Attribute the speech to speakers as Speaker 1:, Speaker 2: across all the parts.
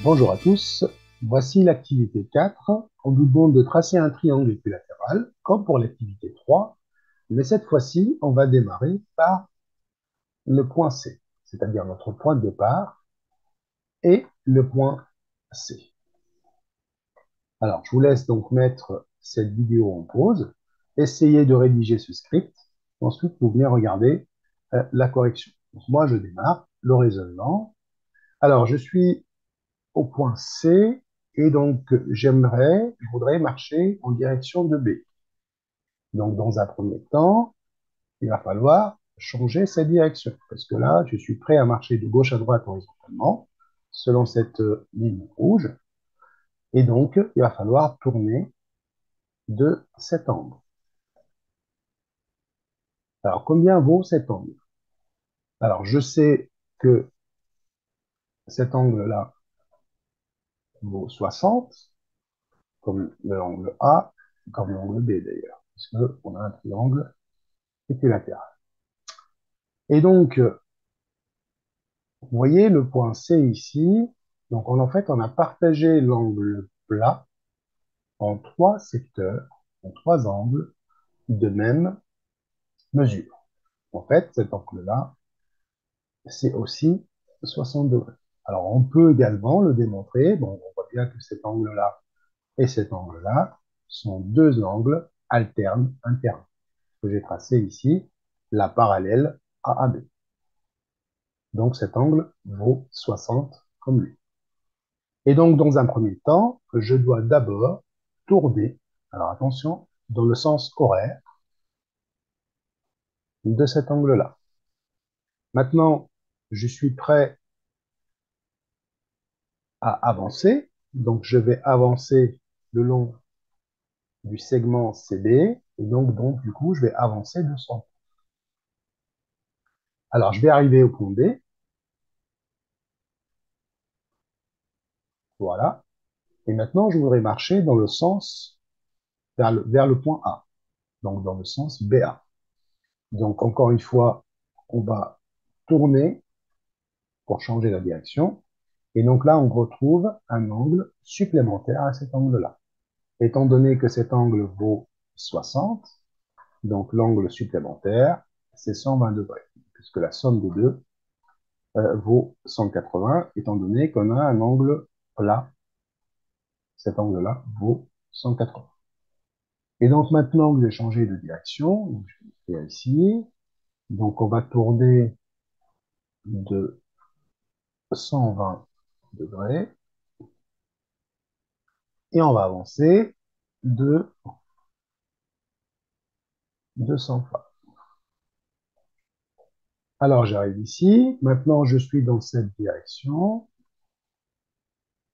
Speaker 1: Bonjour à tous, voici l'activité 4. On nous demande de tracer un triangle équilatéral, comme pour l'activité 3, mais cette fois-ci, on va démarrer par le point C, c'est-à-dire notre point de départ, et le point C. Alors, je vous laisse donc mettre cette vidéo en pause, essayez de rédiger ce script, ensuite vous venez regarder la correction. Donc, moi, je démarre le raisonnement. Alors, je suis au point C, et donc je voudrais marcher en direction de B. Donc dans un premier temps, il va falloir changer cette direction, parce que là, je suis prêt à marcher de gauche à droite horizontalement, selon cette ligne rouge, et donc il va falloir tourner de cet angle. Alors combien vaut cet angle? Alors je sais que cet angle-là vaut 60, comme l'angle A, comme l'angle B d'ailleurs, puisqu'on a un triangle équilatéral. Et donc, vous voyez le point C ici. Donc, en fait, on a partagé l'angle plat en trois secteurs, en trois angles de même mesure. En fait, cet angle-là, c'est aussi 60 degrés. Alors, on peut également le démontrer. Bon, on voit bien que cet angle-là et cet angle-là sont deux angles alternes internes que j'ai tracé ici, la parallèle à AB. Donc, cet angle vaut 60 comme lui. Et donc, dans un premier temps, je dois d'abord tourner, alors attention, dans le sens horaire de cet angle-là. Maintenant, je suis prêt à avancer, donc je vais avancer le long du segment CB, et donc du coup, je vais avancer de 100. Alors, je vais arriver au point B, voilà, et maintenant, je voudrais marcher dans le sens, vers le point A, donc dans le sens BA. Donc, encore une fois, on va tourner pour changer la direction. Et donc là, on retrouve un angle supplémentaire à cet angle-là. Étant donné que cet angle vaut 60, donc l'angle supplémentaire, c'est 120 degrés, puisque la somme des deux vaut 180, étant donné qu'on a un angle plat, cet angle-là vaut 180. Et donc maintenant que j'ai changé de direction, donc je vais faire ici, donc on va tourner de 120 degrés, et on va avancer de 200 fois. Alors j'arrive ici, maintenant je suis dans cette direction,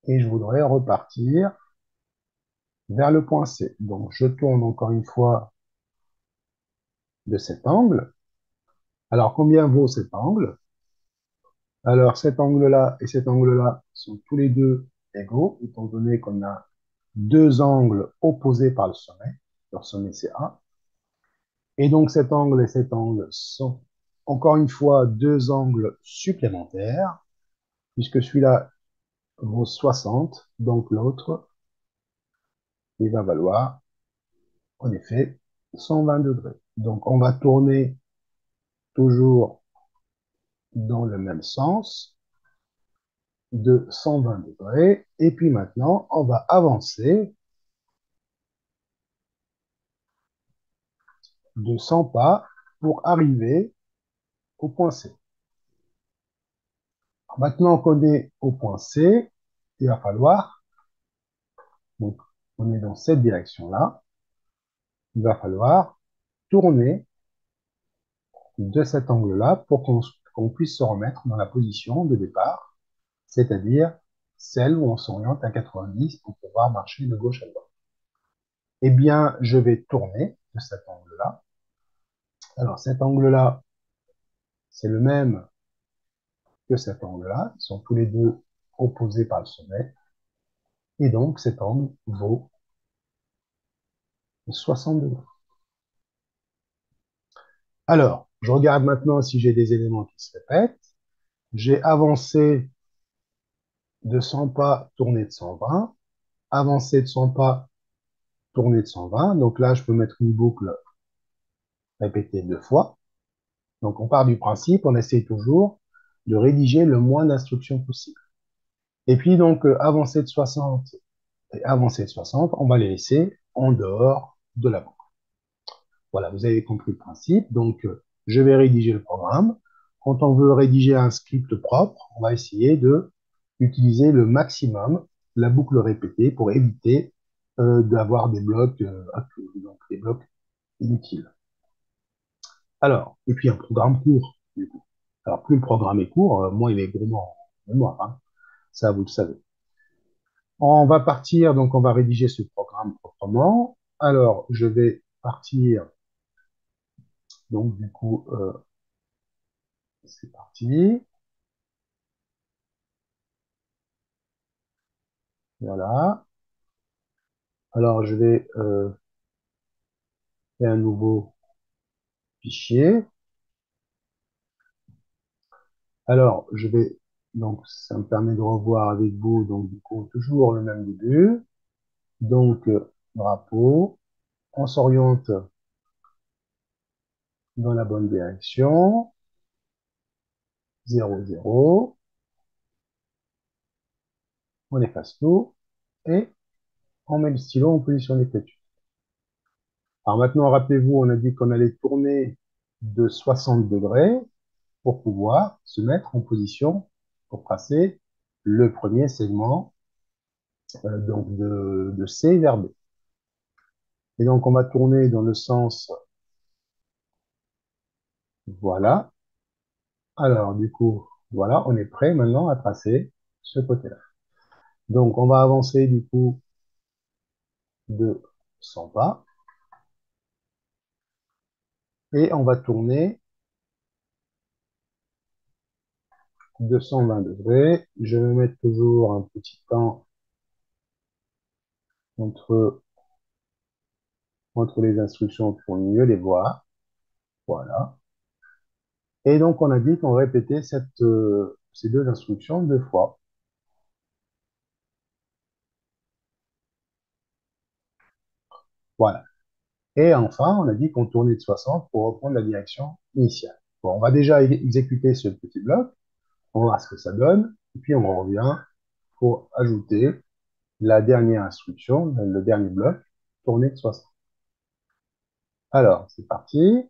Speaker 1: et je voudrais repartir vers le point C. Donc je tourne encore une fois de cet angle. Alors combien vaut cet angle? Alors cet angle-là et cet angle-là sont tous les deux égaux, étant donné qu'on a deux angles opposés par le sommet. Leur sommet c'est A. Et donc cet angle et cet angle sont encore une fois deux angles supplémentaires, puisque celui-là vaut 60, donc l'autre, il va valoir, en effet, 120 degrés. Donc, on va tourner toujours dans le même sens de 120 degrés. Et puis maintenant, on va avancer de 100 pas pour arriver au point C. Maintenant qu'on est au point C, il va falloir, donc on est dans cette direction-là, il va falloir tourner de cet angle-là pour qu'on puisse se remettre dans la position de départ, c'est-à-dire celle où on s'oriente à 90 pour pouvoir marcher de gauche à droite. Eh bien, je vais tourner de cet angle-là. Alors, cet angle-là, c'est le même que cet angle-là. Ils sont tous les deux opposés par le sommet. Et donc, cet angle vaut 60 degrés. Alors, je regarde maintenant si j'ai des éléments qui se répètent. J'ai avancé de 100 pas, tourner de 120, avancer de 100 pas, tourner de 120. Donc là, je peux mettre une boucle répétée deux fois. Donc on part du principe, on essaie toujours de rédiger le moins d'instructions possible. Et puis donc avancer de 60 et avancer de 60, on va les laisser en dehors de la boucle. Voilà, vous avez compris le principe. Donc je vais rédiger le programme. Quand on veut rédiger un script propre, on va essayer de utiliser le maximum la boucle répétée pour éviter d'avoir des blocs, donc des blocs inutiles. Alors, et puis un programme court, du coup. Alors, plus le programme est court, moins il est gourmand en mémoire, hein. Ça, vous le savez. On va partir, donc on va rédiger ce programme proprement. Alors, je vais partir, donc du coup, c'est parti. Voilà. Alors, je vais faire un nouveau fichier. Alors, je vais, donc ça me permet de revoir avec vous, donc du coup, toujours le même début. Donc, drapeau, on s'oriente dans la bonne direction. 0, 0. On efface tout et on met le stylo en position d'écriture. Alors maintenant, rappelez-vous, on a dit qu'on allait tourner de 60 degrés pour pouvoir se mettre en position pour tracer le premier segment donc de C vers B. Et donc, on va tourner dans le sens, voilà. Alors, du coup, voilà, on est prêt maintenant à tracer ce côté-là. Donc, on va avancer du coup de 100 pas et on va tourner de 120 degrés. Je vais mettre toujours un petit temps entre, entre les instructions pour mieux les voir. Voilà. Et donc, on a dit qu'on répétait ces deux instructions deux fois. Voilà. Et enfin, on a dit qu'on tournait de 60 pour reprendre la direction initiale. Bon, on va déjà exécuter ce petit bloc. On va voir ce que ça donne. Et puis, on revient pour ajouter la dernière instruction, le dernier bloc, tourner de 60. Alors, c'est parti.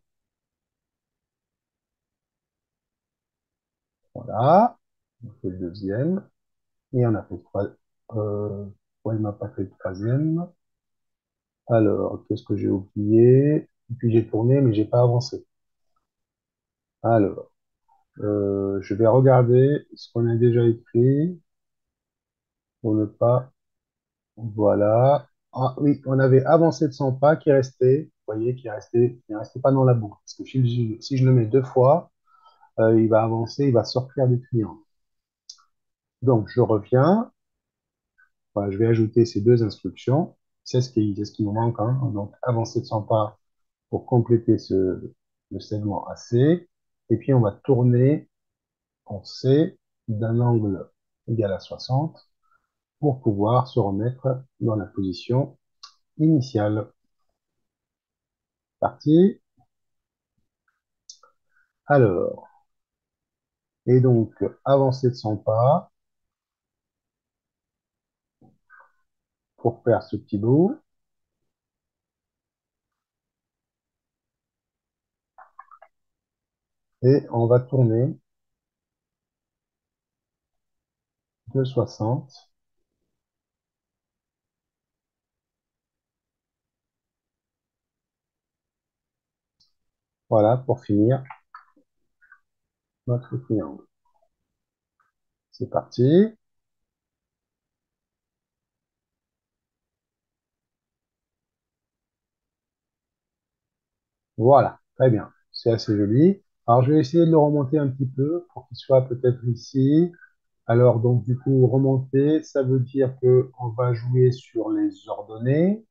Speaker 1: Voilà. On fait le deuxième. Et on a fait le troisième. Ouais, il m'a pas fait le troisième. Alors, qu'est-ce que j'ai oublié? Et puis j'ai tourné, mais j'ai pas avancé. Alors, je vais regarder ce qu'on a déjà écrit pour ne pas. Voilà. Ah oui, on avait avancé de 100 pas qui restait. Vous voyez, qui restait pas dans la boucle. Parce que si je le mets deux fois, il va avancer, il va sortir du triangle. Donc, je reviens. Voilà, je vais ajouter ces deux instructions. C'est ce qui nous manque, hein. Donc, avancer de 100 pas pour compléter le segment AC. Et puis, on va tourner en C d'un angle égal à 60 pour pouvoir se remettre dans la position initiale. Parti. Alors, et donc, avancer de 100 pas pour faire ce petit bout. Et on va tourner de 60. Voilà, pour finir notre triangle. C'est parti. Voilà, très bien. C'est assez joli. Alors, je vais essayer de le remonter un petit peu pour qu'il soit peut-être ici. Alors, donc, du coup, remonter, ça veut dire que on va jouer sur les ordonnées.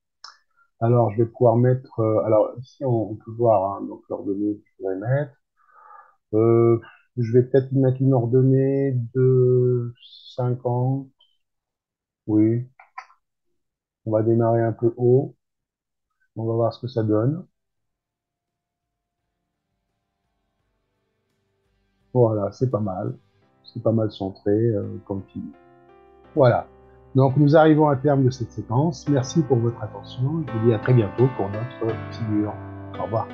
Speaker 1: Alors, je vais pouvoir mettre... alors, ici, on peut voir, hein, donc, l'ordonnée que je pourrais mettre. Je vais peut-être mettre une ordonnée de 50. Oui, on va démarrer un peu haut. On va voir ce que ça donne. Voilà, c'est pas mal. C'est pas mal centré, comme film. Voilà. Donc, nous arrivons à terme de cette séquence. Merci pour votre attention. Je vous dis à très bientôt pour notre figure. Au revoir.